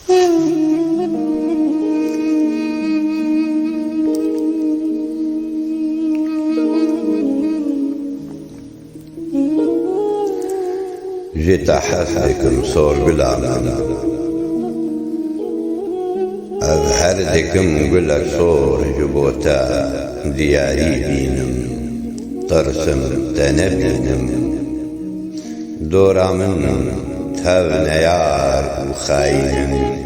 جيت أحسدكم صور بالعمل أظهرتكم قلك صور جبوتا دياري بينم ترسم تنبينم دورا من تاونيار وخاينم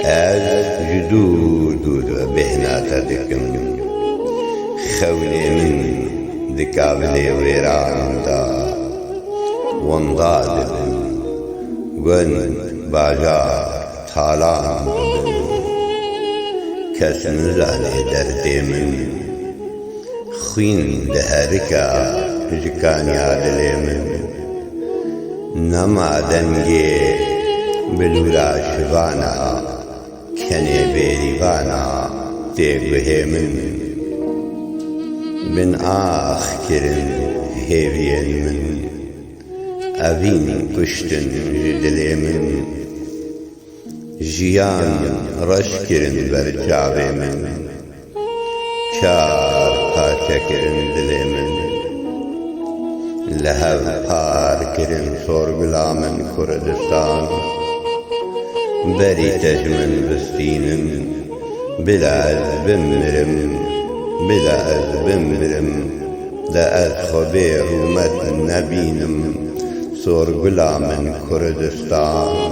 از جدود بهنا تدكم خولي من دكابلي ويران دا وانضاد ون باجار تالان کس نزاني دردي من خوين دهركا جكاني عدلي من نما دنگي بلولا شبانا كني بيريبانا تيبه من آخ كرن هيفين من أبين كشتن جدلي من جيان رشكرن برجعبي من كار پاچكرن دلي من لهب پاركرن سورغلا من كردستان بري تجمن بستينن بلا أز بمرم دا أز خبير ومت نبينم سورغلا من كردستان